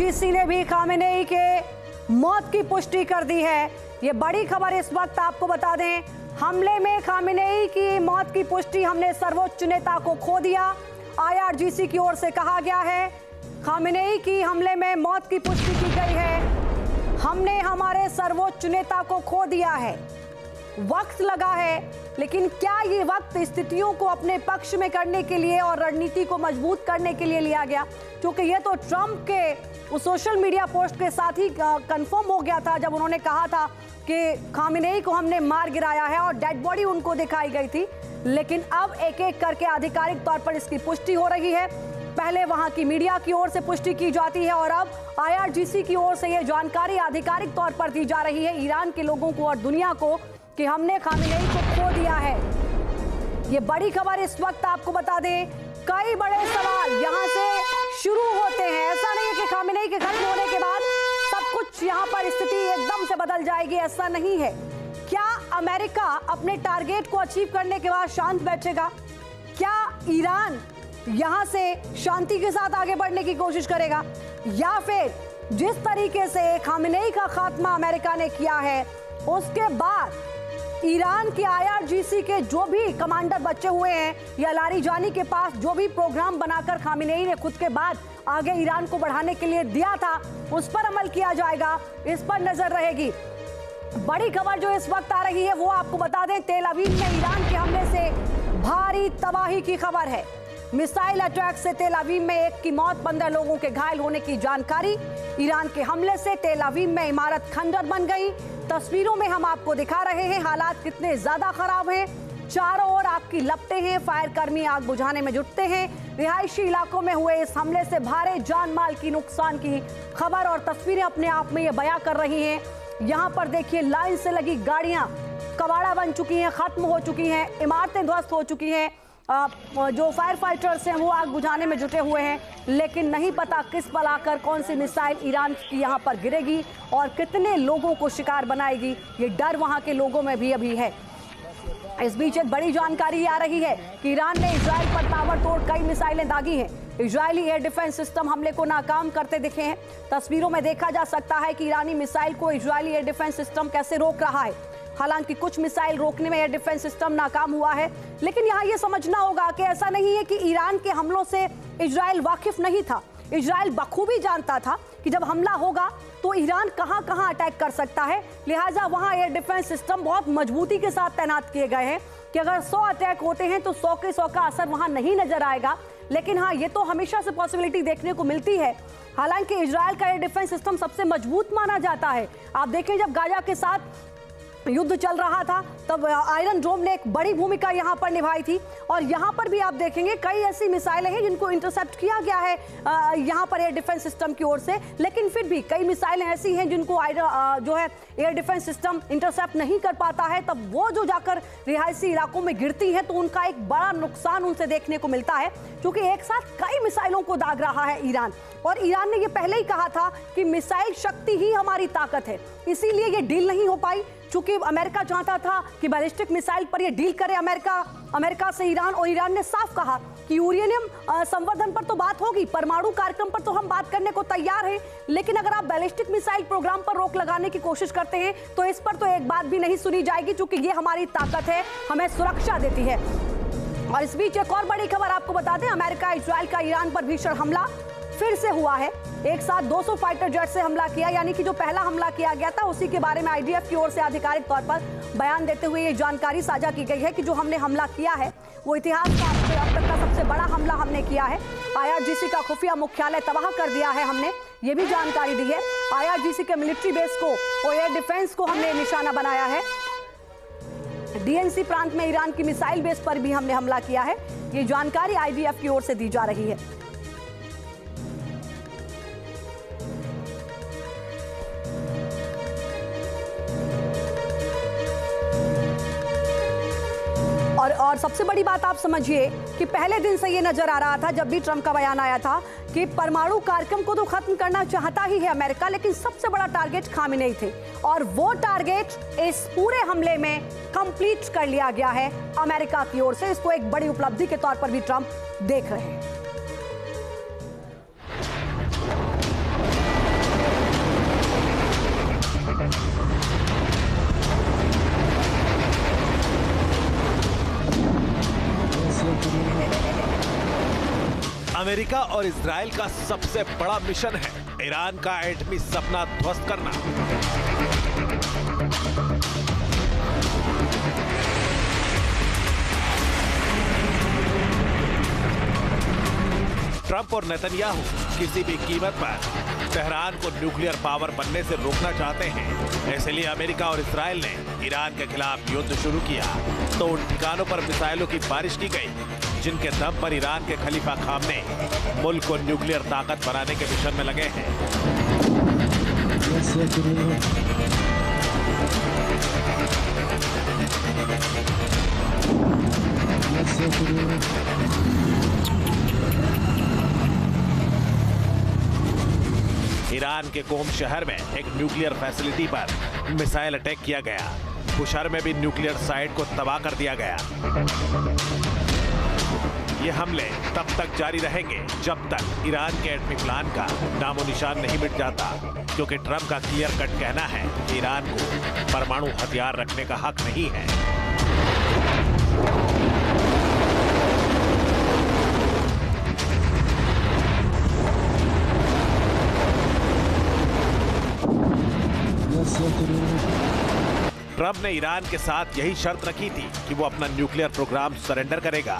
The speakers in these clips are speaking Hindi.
आईआरजीसी ने भी खामेनेई के मौत की पुष्टि कर दी है। ये बड़ी खबर इस वक्त आपको बता दें, हमले में खामेनेई की मौत की पुष्टि, हमने सर्वोच्च नेता को खो दिया। आईआरजीसी की ओर से कहा गया है खामेनेई की हमले में मौत की पुष्टि की गई है, हमने हमारे सर्वोच्च नेता को खो दिया है। वक्त लगा है, लेकिन क्या ये वक्त स्थितियों को अपने पक्ष में करने के लिए और रणनीति को मजबूत करने के लिए लिया गया? क्योंकि ये तो ट्रंप के उस सोशल मीडिया पोस्ट के साथ ही कंफर्म हो गया था जब उन्होंने कहा था कि खामेनेई को हमने मार गिराया है और डेड बॉडी उनको दिखाई गई थी। लेकिन अब एक एक करके आधिकारिक तौर पर इसकी पुष्टि हो रही है। पहले वहां की मीडिया की ओर से पुष्टि की जाती है और अब आईआरजीसी की ओर से यह जानकारी आधिकारिक तौर पर दी जा रही है ईरान के लोगों को और दुनिया को कि हमने खामेनेई को खो दिया है। ये बड़ी खबर इस वक्त आपको बता दें, कई बड़े सवाल यहां से शुरू होते हैं। ऐसा नहीं है कि खामेनेई के खत्म होने के बाद सब कुछ यहां पर स्थिति एकदम से बदल जाएगी, ऐसा नहीं है। क्या अमेरिका अपने टारगेट को अचीव करने के बाद शांत बैठेगा? क्या ईरान यहां से शांति के साथ आगे बढ़ने की कोशिश करेगा, या फिर जिस तरीके से खामेनेई का खात्मा अमेरिका ने किया है उसके बाद ईरान के आईआरजीसी के जो भी कमांडर बचे हुए हैं या लारीजानी के पास जो भी प्रोग्राम बनाकर खामेनेई ने खुद के बाद आगे ईरान को बढ़ाने के लिए दिया था, उस पर अमल किया जाएगा, इस पर नजर रहेगी। बड़ी खबर जो इस वक्त आ रही है वो आपको बता दें, तेल अवीव में ईरान के हमले से भारी तबाही की खबर है। मिसाइल अटैक से तेल अवीव में एक की मौत, 15 लोगों के घायल होने की जानकारी। ईरान के हमले से तेल अवीव में इमारत खंडर बन गई। तस्वीरों में हम आपको दिखा रहे हैं हालात कितने ज्यादा खराब हैं। चारों ओर आग की लपटें हैं, फायर कर्मी आग बुझाने में जुटते हैं। रिहायशी इलाकों में हुए इस हमले से भारी जान माल की नुकसान की खबर और तस्वीरें अपने आप में ये बयां कर रही हैं। यहाँ पर देखिए, लाइन से लगी गाड़ियां कबाड़ा बन चुकी हैं, खत्म हो चुकी हैं, इमारतें ध्वस्त हो चुकी हैं। जो फायर फाइटर्स हैं वो आग बुझाने में जुटे हुए हैं, लेकिन नहीं पता किस पल आकर कौन सी मिसाइल ईरान की यहाँ पर गिरेगी और कितने लोगों को शिकार बनाएगी, ये डर वहाँ के लोगों में भी अभी है। इस बीच एक बड़ी जानकारी आ रही है कि ईरान ने इजराइल पर ताबड़तोड़ कई मिसाइलें दागी हैं। इजरायली एयर डिफेंस सिस्टम हमले को नाकाम करते दिखे हैं। तस्वीरों में देखा जा सकता है कि ईरानी मिसाइल को इजरायली एयर डिफेंस सिस्टम कैसे रोक रहा है। हालांकि कुछ मिसाइल रोकने में एयर डिफेंस सिस्टम नाकाम हुआ है, लेकिन यहाँ ये समझना होगा कि ऐसा नहीं है कि ईरान के हमलों से इजराइल वाकिफ नहीं था। इजराइल बखूबी जानता था कि जब हमला होगा तो ईरान कहां कहां अटैक कर सकता है, लिहाजा वहां एयर डिफेंस सिस्टम बहुत मजबूती के साथ तैनात किए गए हैं कि अगर 100 अटैक होते हैं तो 100 के 100 का असर वहां नहीं नजर आएगा। लेकिन हाँ, ये तो हमेशा से पॉसिबिलिटी देखने को मिलती है। हालांकि इजराइल का एयर डिफेंस सिस्टम सबसे मजबूत माना जाता है। आप देखें, जब गाजा के साथ युद्ध चल रहा था तब आयरन डोम ने एक बड़ी भूमिका यहां पर निभाई थी और यहां पर भी आप देखेंगे कई ऐसी मिसाइलें हैं जिनको इंटरसेप्ट किया गया है यहां पर एयर डिफेंस सिस्टम की ओर से, लेकिन फिर भी कई मिसाइलें ऐसी हैं जिनको जो है एयर डिफेंस सिस्टम इंटरसेप्ट नहीं कर पाता है। तब वो जो जाकर रिहायशी इलाकों में गिरती है तो उनका एक बड़ा नुकसान उनसे देखने को मिलता है, क्योंकि एक साथ कई मिसाइलों को दाग रहा है ईरान। और ईरान ने ये पहले ही कहा था कि मिसाइल शक्ति ही हमारी ताकत है, इसीलिए ये डील नहीं हो पाई। चूंकि अमेरिका चाहता था कि बैलिस्टिक मिसाइल पर ये डील करे अमेरिका से ईरान, और ईरान ने साफ कहा कि यूरेनियम संवर्धन पर तो बात होगी, परमाणु कार्यक्रम पर तो हम बात करने को तैयार हैं, लेकिन अगर आप बैलिस्टिक मिसाइल प्रोग्राम पर रोक लगाने की कोशिश करते हैं तो इस पर तो एक बात भी नहीं सुनी जाएगी, क्योंकि ये हमारी ताकत है, हमें सुरक्षा देती है। और इस बीच एक और बड़ी खबर आपको बता दें, अमेरिका इजराइल का ईरान पर भीषण हमला फिर से हुआ है। एक साथ 200 फाइटर जेट से हमला किया, यानी कि जो पहला हमला किया गया था उसी के बारे में आईडीएफ की ओर से आधिकारिक तौर पर बयान देते हुए ये जानकारी साझा की गई है कि जो हमने हमला किया है वो इतिहास का अब तक का सबसे बड़ा हमला हमने किया है। आईआरजीसी का खुफिया मुख्यालय तबाह कर दिया है हमने, ये भी जानकारी दी है। आईआरजीसी के मिलिट्री बेस को और एयर डिफेंस को हमने निशाना बनाया है। डीएनसी प्रांत में ईरान की मिसाइल बेस पर भी हमने हमला किया है। ये जानकारी आईडीएफ की ओर से दी जा रही है। और सबसे बड़ी बात आप समझिए कि पहले दिन से ये नजर आ रहा था, जब भी ट्रंप का बयान आया था कि परमाणु कार्यक्रम को तो खत्म करना चाहता ही है अमेरिका, लेकिन सबसे बड़ा टारगेट खामेनेई थे और वो टारगेट इस पूरे हमले में कंप्लीट कर लिया गया है अमेरिका की ओर से। इसको एक बड़ी उपलब्धि के तौर पर भी ट्रंप देख रहे हैं। अमेरिका और इजराइल का सबसे बड़ा मिशन है ईरान का एटमी सपना ध्वस्त करना। ट्रंप और नेतन्याहू किसी भी कीमत पर तेहरान को न्यूक्लियर पावर बनने से रोकना चाहते हैं। इसलिए अमेरिका और इजराइल ने ईरान के खिलाफ युद्ध शुरू किया तो उन ठिकानों पर मिसाइलों की बारिश की गई जिनके दम पर ईरान के खलीफा खामने मुल्क को न्यूक्लियर ताकत बनाने के मिशन में लगे हैं। ईरान के कोम शहर में एक न्यूक्लियर फैसिलिटी पर मिसाइल अटैक किया गया। बुशहर में भी न्यूक्लियर साइट को तबाह कर दिया गया। ये हमले तब तक जारी रहेंगे जब तक ईरान के एटमी प्लान का नामो निशान नहीं मिट जाता, क्योंकि ट्रंप का क्लियर कट कहना है कि ईरान को परमाणु हथियार रखने का हक नहीं है। ट्रंप ने ईरान के साथ यही शर्त रखी थी कि वो अपना न्यूक्लियर प्रोग्राम सरेंडर करेगा,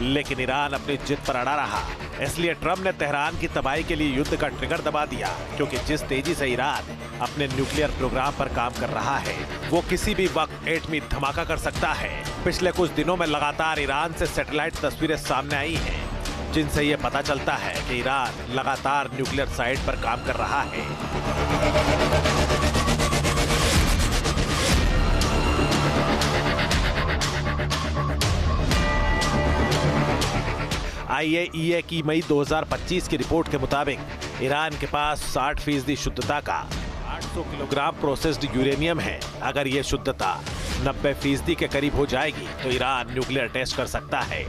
लेकिन ईरान अपनी जिद पर अड़ा रहा। इसलिए ट्रंप ने तेहरान की तबाही के लिए युद्ध का ट्रिगर दबा दिया, क्योंकि जिस तेजी से ईरान अपने न्यूक्लियर प्रोग्राम पर काम कर रहा है वो किसी भी वक्त एटमी धमाका कर सकता है। पिछले कुछ दिनों में लगातार ईरान से सैटेलाइट तस्वीरें सामने आई हैं, जिनसे ये पता चलता है कि ईरान लगातार न्यूक्लियर साइट पर काम कर रहा है। IAEA की मई 2025 की रिपोर्ट के मुताबिक ईरान के पास 60% शुद्धता का 800 किलोग्राम प्रोसेस्ड यूरेनियम है। अगर ये शुद्धता 90% के करीब हो जाएगी तो ईरान न्यूक्लियर टेस्ट कर सकता है।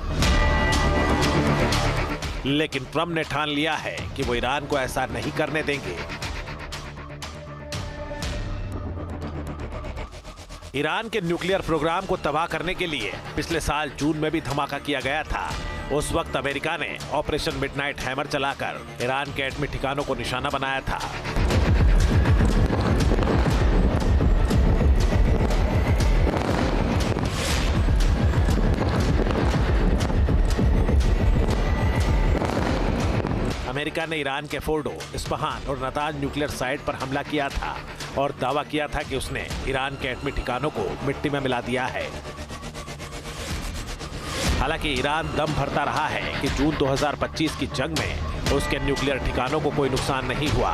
लेकिन ट्रंप ने ठान लिया है कि वो ईरान को ऐसा नहीं करने देंगे। ईरान के न्यूक्लियर प्रोग्राम को तबाह करने के लिए पिछले साल जून में भी धमाका किया गया था। उस वक्त अमेरिका ने ऑपरेशन मिडनाइट हैमर चलाकर ईरान के एटमी ठिकानों को निशाना बनाया था। अमेरिका ने ईरान के फोर्डो, इस्फहान और नातांज न्यूक्लियर साइट पर हमला किया था और दावा किया था कि उसने ईरान के एटमी ठिकानों को मिट्टी में मिला दिया है। हालांकि ईरान दम भरता रहा है कि जून 2025 की जंग में उसके न्यूक्लियर ठिकानों को कोई नुकसान नहीं हुआ।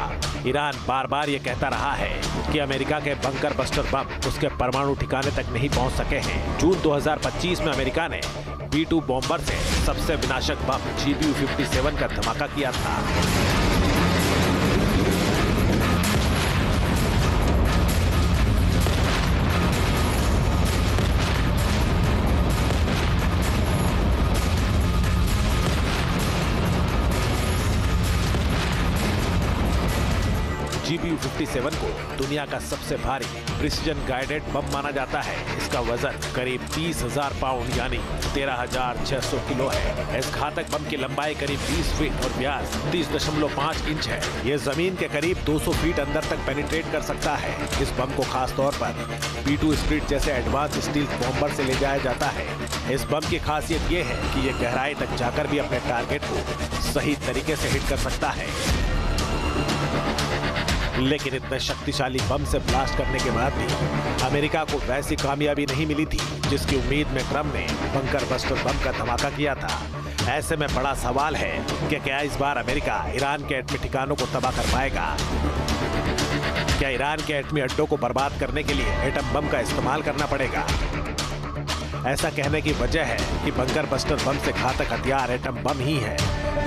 ईरान बार बार ये कहता रहा है कि अमेरिका के बंकर बस्टर बम उसके परमाणु ठिकाने तक नहीं पहुंच सके हैं। जून 2025 में अमेरिका ने B-2 बॉम्बर से सबसे विनाशक बम GBU-57 का धमाका किया था। GBU-57 को दुनिया का सबसे भारी प्रिसिजन गाइडेड बम माना जाता है। इसका वजन करीब 30,000 पाउंड यानी 13,600 किलो है। इस घातक बम की लंबाई करीब 20 फीट और व्यास 30.5 इंच है। यह जमीन के करीब 200 फीट अंदर तक पेनिट्रेट कर सकता है। इस बम को खास तौर पर B-2 स्प्लिट जैसे एडवांस स्टील बॉम्बर से ले जाया जाता है। इस बम की खासियत यह है कि यह गहराई तक जाकर भी अपने टारगेट को सही तरीके से हिट कर सकता है। लेकिन इतने शक्तिशाली बम से ब्लास्ट करने के बाद भी अमेरिका को वैसी कामयाबी नहीं मिली थी जिसकी उम्मीद में ट्रंप ने बंकर बस्टर बम का धमाका किया था। ऐसे में बड़ा सवाल है कि क्या इस बार अमेरिका ईरान के एटमी ठिकानों को तबाह कर पाएगा? क्या ईरान के एटमी अड्डों को बर्बाद करने के लिए एटम बम का इस्तेमाल करना पड़ेगा? ऐसा कहने की वजह है कि बंकर बस्टर बम से घातक हथियार एटम बम ही है,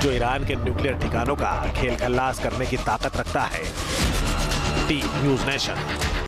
जो ईरान के न्यूक्लियर ठिकानों का खेल खल्लास करने की ताकत रखता है। T news nation.